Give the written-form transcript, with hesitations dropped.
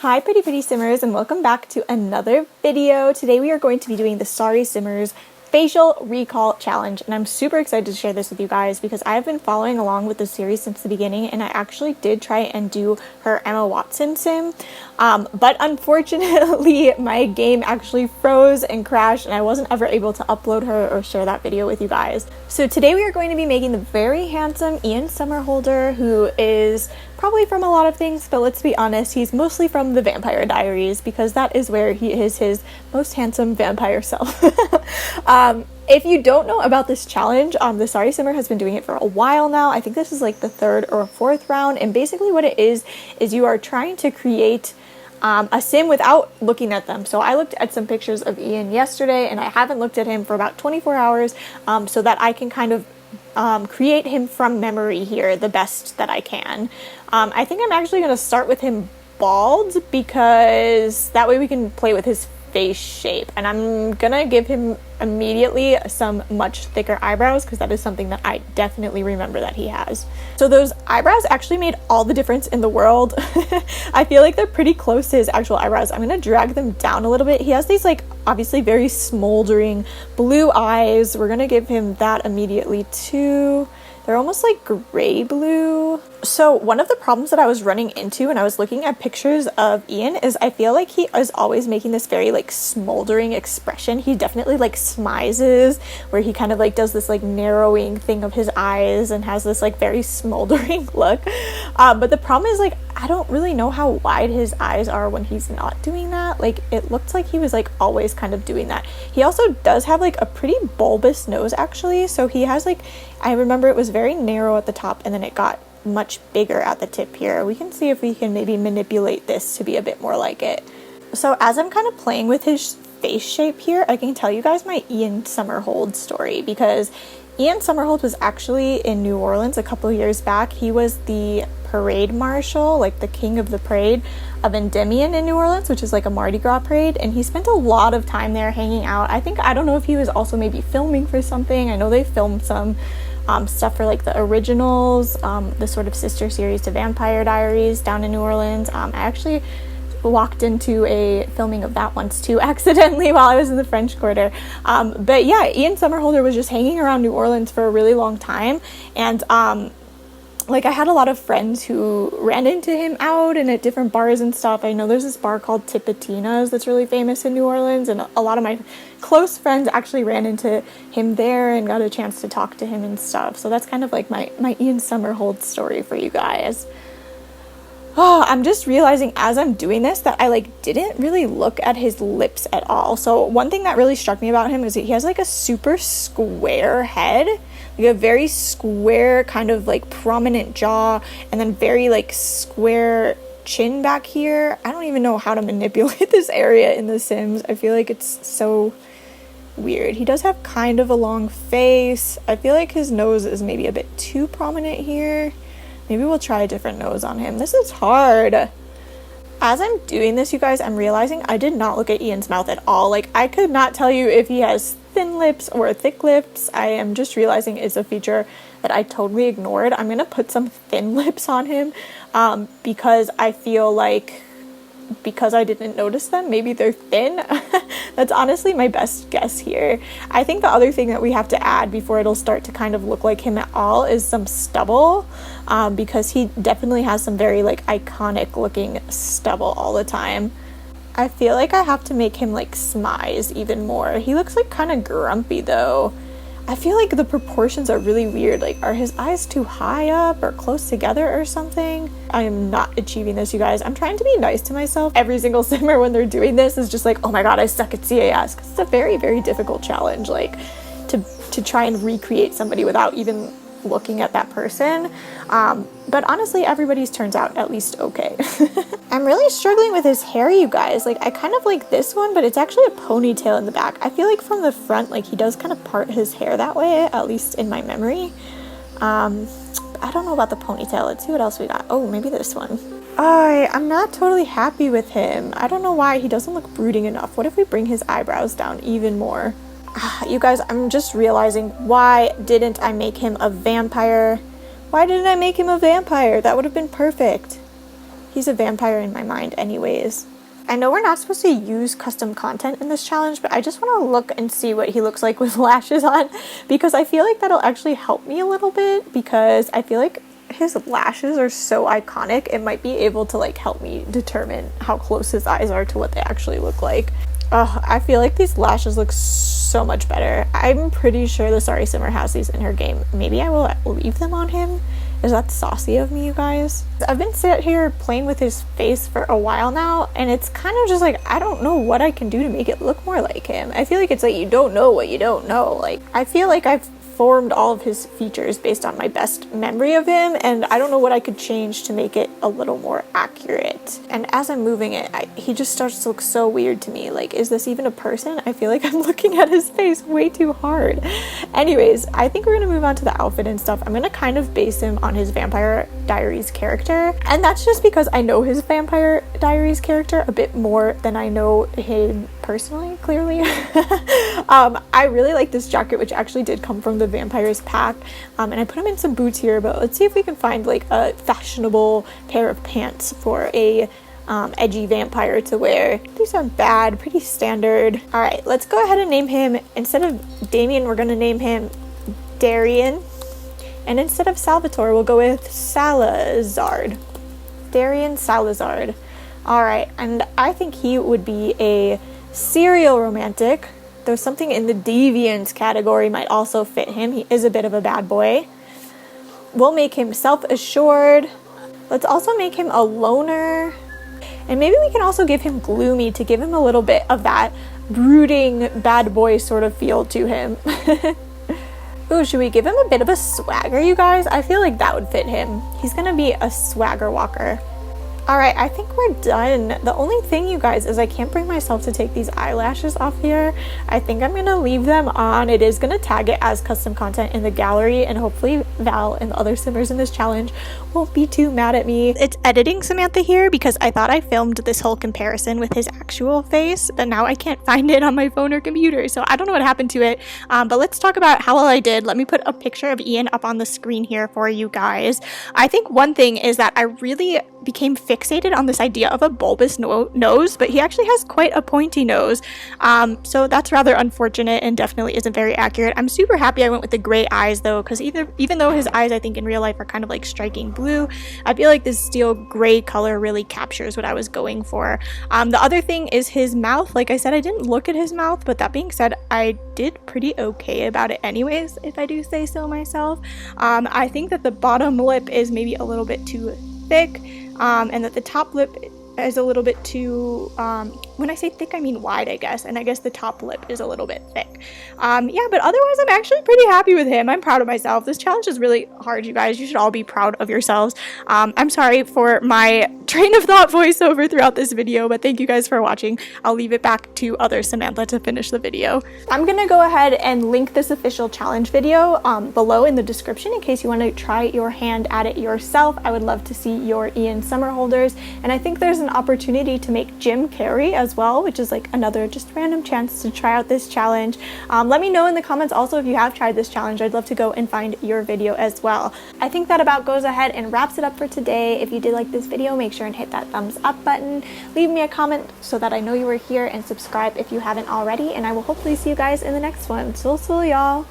Hi pretty simmers, and welcome back to another video. Today we are going to be doing the Sorry Simmers facial recall challenge, and I'm super excited to share this with you guys because I've been following along with the series since the beginning, and I actually did try and do her Emma Watson sim, but unfortunately my game actually froze and crashed and I wasn't ever able to upload her or share that video with you guys. So today we are going to be making the very handsome Ian Somerhalder, who is probably from a lot of things, but let's be honest, he's mostly from the Vampire Diaries because that is where he is his most handsome vampire self. If you don't know about this challenge, the Sorry Simmer has been doing it for a while now. I think this is like the third or fourth round, and basically what it is you are trying to create a sim without looking at them. So I looked at some pictures of Ian yesterday, and I haven't looked at him for about 24 hours, so that I can kind of create him from memory here the best that I can. I think I'm actually going to start with him bald because that way we can play with his face shape, and I'm gonna give him immediately some much thicker eyebrows because that is something that I definitely remember that he has. So those eyebrows actually made all the difference in the world. I feel like they're pretty close to his actual eyebrows. I'm gonna drag them down a little bit. He has these like obviously very smoldering blue eyes. We're gonna give him that immediately too. They're almost like gray blue. So one of the problems that I was running into when I was looking at pictures of Ian is I feel like he is always making this very like smoldering expression. He definitely like smizes, where he kind of like does this like narrowing thing of his eyes and has this like very smoldering look. But the problem is like I don't really know how wide his eyes are when he's not doing that. Like it looked like he was like always kind of doing that. He also does have like a pretty bulbous nose actually. So he has like, I remember it was very narrow at the top and then it got much bigger at the tip here. We can see if we can maybe manipulate this to be a bit more like it. So as I'm kind of playing with his face shape here, I can tell you guys my Ian Somerhalder story, because Ian Somerhalder was actually in New Orleans a couple years back. He was the parade marshal, like the king of the parade of Endymion in New Orleans, which is like a Mardi Gras parade, and he spent a lot of time there hanging out. I don't know if he was also maybe filming for something. I know they filmed some stuff for like the originals, the sort of sister series to Vampire Diaries down in New Orleans. I actually walked into a filming of that once too accidentally while I was in the French Quarter. But yeah, Ian Somerhalder was just hanging around New Orleans for a really long time, and like I had a lot of friends who ran into him out and at different bars and stuff. I know there's this bar called Tipitina's that's really famous in New Orleans, and a lot of my close friends actually ran into him there and got a chance to talk to him and stuff. So that's kind of like my Ian Somerhalder story for you guys. Oh, I'm just realizing as I'm doing this that I like didn't really look at his lips at all. So one thing that really struck me about him is that he has like a super square head, like a very square kind of like prominent jaw, and then very like square chin back here. I don't even know how to manipulate this area in The Sims. I feel like it's so weird. He does have kind of a long face. I feel like his nose is maybe a bit too prominent here. Maybe we'll try a different nose on him. This is hard. As I'm doing this, you guys, I'm realizing I did not look at Ian's mouth at all. Like, I could not tell you if he has thin lips or thick lips. I am just realizing it's a feature that I totally ignored. I'm going to put some thin lips on him because I feel like because I didn't notice them, maybe they're thin. That's honestly my best guess here. I think the other thing that we have to add before it'll start to kind of look like him at all is some stubble, because he definitely has some very like iconic looking stubble all the time. I feel like I have to make him like smize even more. He looks like kind of grumpy though. I feel like the proportions are really weird. Like, are his eyes too high up or close together or something? I am not achieving this, you guys. I'm trying to be nice to myself. Every single simmer when they're doing this is just like, oh my god, I suck at CAS. Because it's a very, very difficult challenge, like, to try and recreate somebody without even looking at that person. But honestly, everybody's turns out at least okay. I'm really struggling with his hair, you guys. Like, I kind of like this one, but it's actually a ponytail in the back. I feel like from the front, like, he does kind of part his hair that way, at least in my memory. I don't know about the ponytail. Let's see what else we got. Oh, maybe this one. I'm not totally happy with him. I don't know why he doesn't look brooding enough. What if we bring his eyebrows down even more? You guys, I'm just realizing, why didn't I make him a vampire? Why didn't I make him a vampire? That would have been perfect. he's a vampire in my mind anyways. I know we're not supposed to use custom content in this challenge, but I just want to look and see what he looks like with lashes on, because I feel like that'll actually help me a little bit, because I feel like his lashes are so iconic. It might be able to like help me determine how close his eyes are to what they actually look like. I feel like these lashes look so much better. I'm pretty sure the Sorry Simmer has these in her game. Maybe I will leave them on him. Is that saucy of me, you guys? I've been sitting here playing with his face for a while now, and it's kind of just like, I don't know what I can do to make it look more like him. I feel like it's like you don't know what you don't know. Like, I feel like I've formed all of his features based on my best memory of him, and I don't know what I could change to make it a little more accurate. And as I'm moving it, he just starts to look so weird to me. Like, is this even a person? I feel like I'm looking at his face way too hard. Anyways, I think we're gonna move on to the outfit and stuff. I'm gonna kind of base him on his Vampire Diaries character, and that's just because I know his Vampire Diaries character a bit more than I know him personally, clearly. I really like this jacket, which actually did come from the Vampires pack, and I put him in some boots here, but let's see if we can find like a fashionable pair of pants for a edgy vampire to wear. These aren't bad, pretty standard. All right, let's go ahead and name him, instead of Damien, we're gonna name him Darian, and instead of Salvatore, we'll go with Salazar. Darian Salazar. All right, and I think he would be a serial romantic. There's something in the deviance category might also fit him. He is a bit of a bad boy. We'll make him self-assured. Let's also make him a loner. And maybe we can also give him gloomy to give him a little bit of that brooding bad boy sort of feel to him. Ooh, should we give him a bit of a swagger, you guys? I feel like that would fit him. He's gonna be a swagger walker. All right, I think we're done. The only thing, you guys, is I can't bring myself to take these eyelashes off here. I think I'm gonna leave them on. It is gonna tag it as custom content in the gallery, and hopefully Val and the other simmers in this challenge won't be too mad at me. It's editing Samantha here because I thought I filmed this whole comparison with his actual face, but now I can't find it on my phone or computer, so I don't know what happened to it. But let's talk about how well I did. Let me put a picture of Ian up on the screen here for you guys. I think one thing is that I really became fixated on this idea of a bulbous nose, but he actually has quite a pointy nose, so that's rather unfortunate and definitely isn't very accurate. I'm super happy I went with the gray eyes though, because even though his eyes I think in real life are kind of like striking blue, I feel like this steel gray color really captures what I was going for. The other thing is his mouth. Like I said, I didn't look at his mouth, but that being said, I did pretty okay about it anyways, if I do say so myself. I think that the bottom lip is maybe a little bit too thick, and that the top lip is a little bit too, when I say thick I mean wide, I guess, and I guess the top lip is a little bit thick. Yeah, but otherwise I'm actually pretty happy with him. I'm proud of myself. This challenge is really hard, you guys. You should all be proud of yourselves. I'm sorry for my train of thought voiceover throughout this video, but thank you guys for watching. I'll leave it back to other Samantha to finish the video. I'm gonna go ahead and link this official challenge video below in the description in case you want to try your hand at it yourself. I would love to see your Ian Somerhalders, and I think there's an opportunity to make Jim Carrey as well, which is like another just random chance to try out this challenge. Let me know in the comments also if you have tried this challenge. I'd love to go and find your video as well. I think that about goes ahead and wraps it up for today. If you did like this video, make sure and hit that thumbs up button. Leave me a comment so that I know you were here, and subscribe if you haven't already, and I will hopefully see you guys in the next one. So y'all.